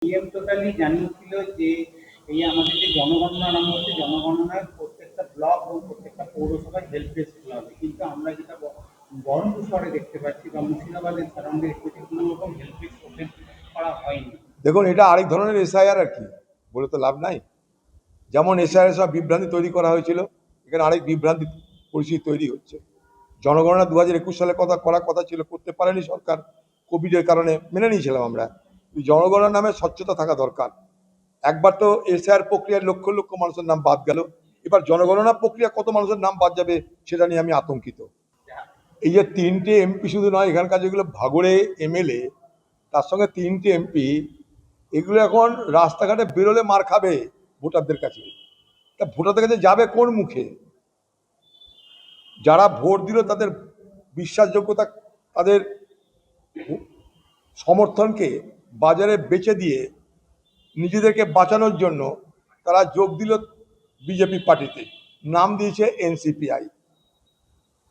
PM totally জানিয়েছিল যে এই আমাদের যে জনগণনা নাম হচ্ছে জনগণনার প্রত্যেকটা ব্লক এবং প্রত্যেকটা পৌরসভায় হেল্প ডেস্ক খোলা হবে, কিন্তু আমরা যেটা বহরমপুর শহরে দেখতে পাচ্ছি বা মুর্শিদাবাদের সারাউন্ডে কোনো রকম হেল্প ডেস্ক ওপেন করা হয়নি। দেখুন, এটা আরেক ধরনের এসআইআর আর কি, বলে তো লাভ নাই। যেমন এসআইআর সব বিভ্রান্তি তৈরি করা হয়েছিল, এখানে আরেক বিভ্রান্তি পরিস্থিতি তৈরি হচ্ছে। জনগণনা 2021 সালে করার কথা ছিল, করতে পারেনি সরকার, কোভিডের কারণে মেনে নিয়েছিলাম আমরা। জনগণনার নামে স্বচ্ছতা থাকা দরকার। একবার তো এসআইআর প্রক্রিয়ায় লক্ষ লক্ষ মানুষের নাম বাদ গেল, এবার জনগণনা প্রক্রিয়া কত মানুষের নাম বাদ যাবে সেটা নিয়ে আমি আতঙ্কিত। এই যে 3টে এমপি শুধু নয়, এখানকার যেগুলো ভাগড়ে এমএলএ, তার সঙ্গে 3টে এমপি, এগুলো এখন রাস্তাঘাটে বেরোলে মার খাবে ভোটারদের কাছে। তা ভোটারদের কাছে যাবে কোন মুখে? যারা ভোট দিল তাদের বিশ্বাসযোগ্যতা, তাদের সমর্থনকে বাজারে বেচে দিয়ে নিজেদেরকে বাঁচানোর জন্য তারা যোগ দিল বিজেপি পার্টিতে, নাম দিয়েছে এনসিপিআই।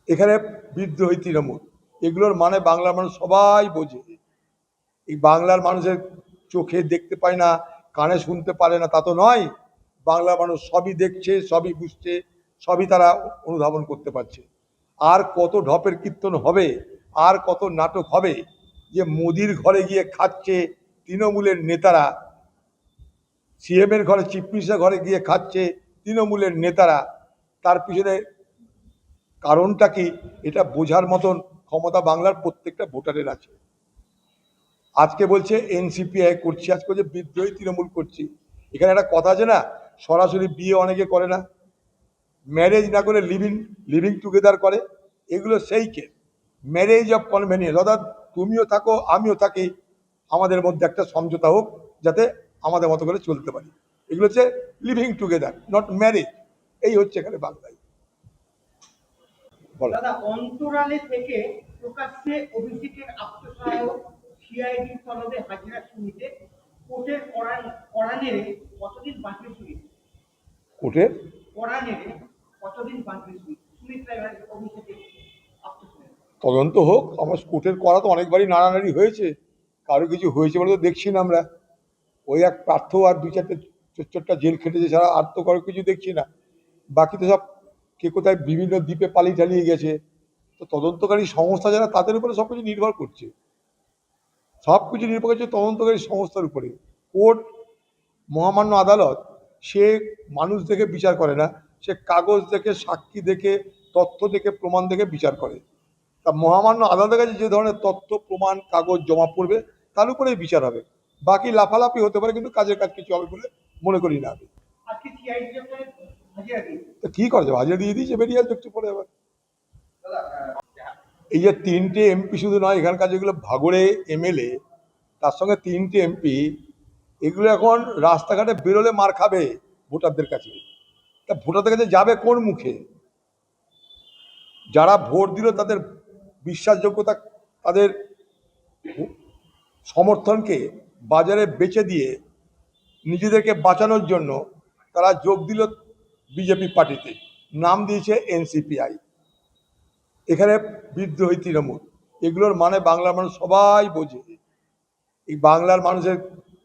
এখানে বিদ্রোহী তৃণমূল, এগুলোর মানে বাংলার মানুষ সবাই বোঝে। এই বাংলার মানুষের চোখে দেখতে পায় না, কানে শুনতে পারে না তা তো নয়, বাংলার মানুষ সবই দেখছে, সবই বুঝছে, সবই তারা অনুধাবন করতে পারছে। আর কত ঢপের কীর্তন হবে, আর কত নাটক হবে যে মোদির ঘরে গিয়ে খাচ্ছে তৃণমূলের নেতারা, সিএমের ঘরে, চিফ মিনিস্টার ঘরে গিয়ে খাচ্ছে তৃণমূলের নেতারা। তার পিছনে কারণটা কি, এটা বোঝার মতন ক্ষমতা বাংলার প্রত্যেকটা ভোটারের আছে। আজকে বলছে এনসিপিআই করছি, আজকে বলছে বিদ্রোহী তৃণমূল করছি। এখানে একটা কথা আছে না, সরাসরি বিয়ে অনেকে করে না, ম্যারেজ না করে লিভিং টুগেদার করে। এগুলো সেই কেস, ম্যারেজ অফ কনভেনিয়েন্স, অর্থাৎ তুমিও থাকো আমিও থাকি, আমাদের মধ্যে একটা সমঝোতা হোক যাতে আমাদের মতো করে চলতে পারি। এগুলো হচ্ছে লিভিং টুগেদার, নট ম্যারেজ। এই হচ্ছে এখানে বাংলায়। দাদা, অন্তরালে থেকে প্রকাশ্যে অভিষেকের আত্মসহায়ক সিআইডি তলবে হাজিরা শুনিতে কোর্টের কড়া নেড়ে কতদিন বাকি শুনিতে? কোর্টের কড়া নেড়ে কতদিন বাকি সুমিত রায়ের অভিষেকের আত্মসহায়ক তদন্ত হোক। আমার কোর্টের করা তো অনেকবারই নাড়ানাড়ি হয়েছে, কারো কিছু হয়েছে বলে তো দেখছি না আমরা। ওই এক প্রার্থ আর 2-4টে চোরটা জেল খেটেছে, ছাড়া আর তো কারো কিছু দেখছি না। বাকি তো সব কে কোথায় বিভিন্ন দ্বীপে পালিয়ে ঠালিয়ে গেছে। তো তদন্তকারী সংস্থা যারা, তাদের উপরে সব কিছু নির্ভর করছে, সব কিছু নির্ভর করছে তদন্তকারী সংস্থার উপরে। কোর্ট, মহামান্য আদালত, সে মানুষ দেখে বিচার করে না, সে কাগজ দেখে, সাক্ষী দেখে, তথ্য দেখে, প্রমাণ দেখে বিচার করে। তা মহামান্য আদালতের কাছে যে ধরনের তথ্য প্রমাণ কাগজ জমা পড়বে তার উপরেই বিচার হবে। বাকি লাফালাফি হতে পারে, কিন্তু কাজের কাজ কিছু হবে বলে মনে করি না আমি। তো কি করছে, হাজিরা দিয়ে দিয়েছে, বেরিয়ে আসবে একটু পরে আবার। এই যে 3টে এমপি শুধু নয়, এখানকার যেগুলো ভাগড়ে এমএলএ, তার সঙ্গে 3টে এমপি, এগুলো এখন রাস্তাঘাটে বেরোলে মার খাবে ভোটারদের কাছে। তা ভোটারদের কাছে যাবে কোন মুখে? যারা ভোট দিল তাদের বিশ্বাসযোগ্যতা, তাদের সমর্থনকে বাজারে বেচে দিয়ে নিজেদেরকে বাঁচানোর জন্য তারা যোগ দিল বিজেপি পার্টিতে, নাম দিয়েছে এনসিপিআই। এখানে বিদ্রোহী তৃণমূল, এগুলোর মানে বাংলার মানুষ সবাই বোঝে। এই বাংলার মানুষের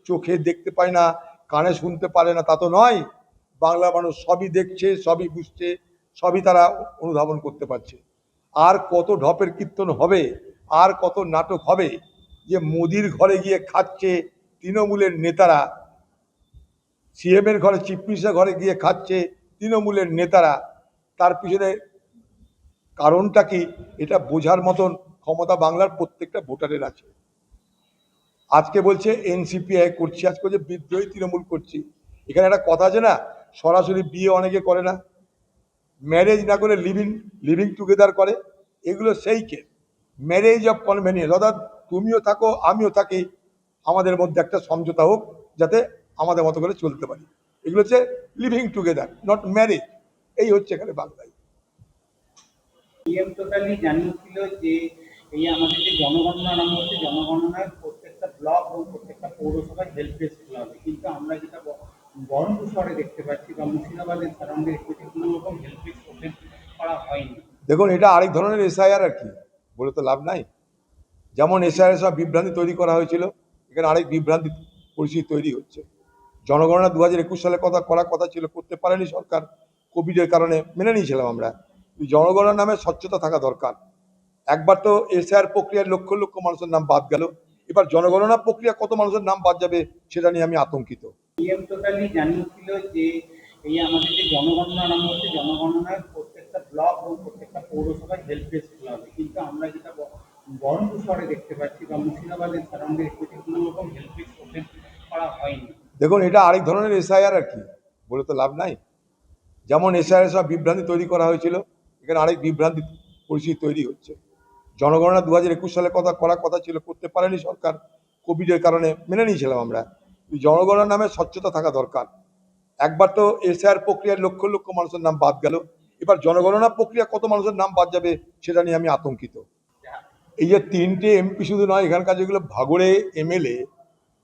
চোখে দেখতে পায় না, কানে শুনতে পারে না তা তো নয়, বাংলার মানুষ সবই দেখছে, সবই বুঝছে, সবই তারা অনুধাবন করতে পারছে। আর কত ঢপের কীর্তন হবে, আর কত নাটক হবে যে মোদির ঘরে গিয়ে খাচ্ছে তৃণমূলের নেতারা, সিএমের ঘরে, চিফ মিনিস্টার ঘরে গিয়ে খাচ্ছে তৃণমূলের নেতারা। তার পিছনে কারণটা কি, এটা বোঝার মতন ক্ষমতা বাংলার প্রত্যেকটা ভোটারের আছে। আজকে বলছে এনসিপিআই করছি, আজকে বলছে বিদ্রোহী তৃণমূল করছি। এখানে একটা কথা আছে না, সরাসরি বিয়ে অনেকে করে না, ম্যারেজ না করে লিভিং টুগেদার করে। এগুলো সেই কেস, ম্যারেজ অফ কনভেনিয়েন্স, অর্থাৎ তুমিও থাকো আমিও থাকি, আমাদের মধ্যে একটা সমঝোতা হোক যাতে আমাদের মতো করে চলতে পারি। এগুলো হচ্ছে লিভিং টুগেদার, নট ম্যারেজ। এই হচ্ছে এখানে বাংলায়। পিএম টোটালি জানিয়েছিল যে এই আমাদের যে জনগণনা নাম হচ্ছে জনগণনার প্রত্যেকটা ব্লক এবং প্রত্যেকটা পৌরসভায় হেল্প ডেস্ক খোলা হবে, কিন্তু আমরা যেটা বহরমপুর শহরে দেখতে পাচ্ছি বা মুর্শিদাবাদের সারাউন্ডে কোনো রকম হেল্প ডেস্ক ওপেন করা হয়নি। দেখুন, এটা আরেক ধরনের এসআইআর আর কি, বলে তো লাভ নাই। যেমন এসআইআর সব বিভ্রান্তি তৈরি করা হয়েছিল, এখানে আরেক বিভ্রান্তি পরিস্থিতি তৈরি হচ্ছে। জনগণনা 2021 সালে করার কথা ছিল, করতে পারেনি সরকার, কোভিডের কারণে মেনে নিয়েছিলাম আমরা। জনগণনার নামে স্বচ্ছতা থাকা দরকার। একবার তো এসআর প্রক্রিয়ায় লক্ষ লক্ষ মানুষের নাম বাদ গেল, এবার জনগণনা প্রক্রিয়া কত মানুষের নাম বাদ যাবে সেটা নিয়ে আমি আতঙ্কিত। পিএম টোটালি জানিয়েছিল যে এই আমাদের যে জনগণনা আরম্ভ হচ্ছে, জনগণনার প্রত্যেকটা ব্লক এবং প্রত্যেকটা পৌরসভায় হেল্প ডেস্ক খোলা হবে, কিন্তু আমরা যেটা বহরমপুর শহরে দেখতে পাচ্ছি বা মুর্শিদাবাদের সারাউন্ডে দেখতে কোনো রকম হেল্প ডেস্ক ওপেন করা হয়নি। দেখুন, এটা আরেক ধরনের এসআইআর আর কি, বলে তো লাভ নাই। যেমন এসআইআর সব বিভ্রান্তি তৈরি করা হয়েছিল, এখানে আরেক বিভ্রান্তি পরিস্থিতি তৈরি হচ্ছে। জনগণনা 2021 সালে করার কথা ছিল, করতে পারেনি সরকার, কোভিডের কারণে মেনে নিয়েছিলাম আমরা। জনগণনার নামে স্বচ্ছতা থাকা দরকার। একবার তো এসআর প্রক্রিয়ায় লক্ষ লক্ষ মানুষের নাম বাদ গেল, এবার জনগণনা প্রক্রিয়া কত মানুষের নাম বাদ যাবে সেটা নিয়ে আমি আতঙ্কিত। এই যে 3টে এমপি শুধু নয়, এখানকার যেগুলো ভাগড়ে এমএলএ,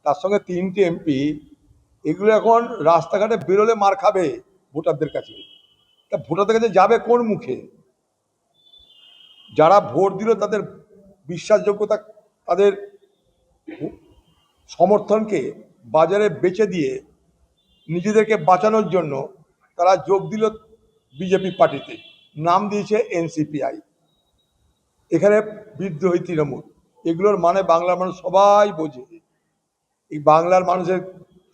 তার সঙ্গে 3টে এমপি, এগুলো এখন রাস্তাঘাটে বেরোলে মার খাবে ভোটারদের কাছে। তা ভোটারদের কাছে যাবে কোন মুখে? যারা ভোট দিল তাদের বিশ্বাসযোগ্যতা, তাদের সমর্থনকে বাজারে বেচে দিয়ে নিজেদেরকে বাঁচানোর জন্য তারা যোগ দিল বিজেপি পার্টিতে, নাম দিয়েছে এনসিপিআই। এখানে বিদ্রোহী তৃণমূল, এগুলোর মানে বাংলার মানুষ সবাই বোঝে। এই বাংলার মানুষের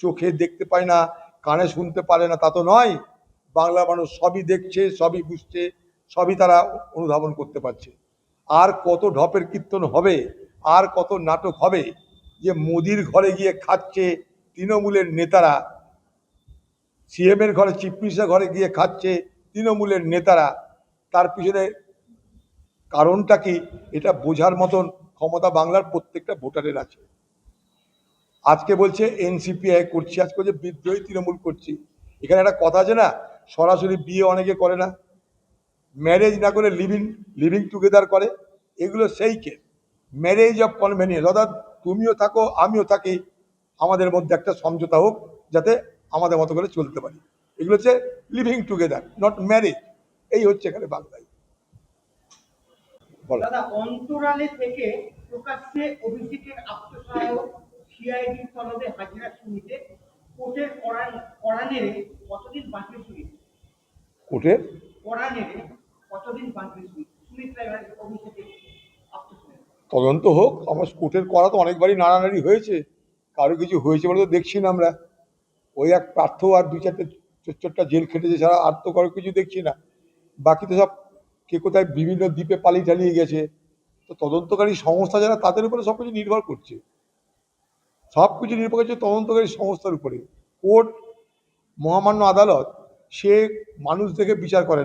চোখে দেখতে পায় না, কানে শুনতে পারে না তা তো নয়, বাংলার মানুষ সবই দেখছে, সবই বুঝছে, সবই তারা অনুধাবন করতে পারছে। আর কত ঢপের কীর্তন হবে, আর কত নাটক হবে যে মোদির ঘরে গিয়ে খাচ্ছে তৃণমূলের নেতারা, সিএমের ঘরে, চিফ মিনিস্টার ঘরে গিয়ে খাচ্ছে তৃণমূলের নেতারা। তার পিছনে কারণটা কি, এটা বোঝার মতন ক্ষমতা বাংলার প্রত্যেকটা ভোটারের আছে। আজকে বলছে এনসিপিআই করছি, আজকে বলছে বিদ্রোহী তৃণমূল করছি। এখানে একটা কথা আছে না, সরাসরি বিয়ে অনেকে করে না, ম্যারেজ না করে লিভিং টুগেদার করে। এগুলো সেই কেস, ম্যারেজ অফ কনভেনিয়েন্স, অর্থাৎ তুমিও থাকো আমিও থাকি, আমাদের মধ্যে একটা সমঝোতা হোক যাতে আমাদের মতো করে চলতে পারি। এগুলো হচ্ছে লিভিং টুগেদার, নট ম্যারেজ। এই হচ্ছে এখানে বাংলায়। বলো। দাদা, অন্তরালে থেকে প্রকাশ্যে অভিষেকের আত্মসহায়ক সিআইডি সনদে হাজিরা শুনিতে কোর্টের কড়া নেড়ে কতদিন বাঁচবে সুমিত? কোর্টের কড়া নেড়ে কতদিন বাঁচবে সুমিত রায়ের অভিষেকের আত্মসহায়ক? তদন্ত হোক। আমার কোর্টের করা তো অনেকবারই নাড়ানাড়ি হয়েছে, কারো কিছু হয়েছে বলে তো দেখছি না আমরা। ওই এক পার্থ আর 2-4টে চোরটা জেল খেটেছে ছাড়া আর তো কারো কিছু দেখছি না। বাকি তো সব কে কোথায় বিভিন্ন দ্বীপে পালিয়ে টালিয়ে গেছে। তো তদন্তকারী সংস্থা যারা, তাদের উপরে সব কিছু নির্ভর করছে, সব কিছু নির্ভর করছে তদন্তকারী সংস্থার উপরে। কোর্ট, মহামান্য আদালত, সে মানুষ দেখে বিচার করে না।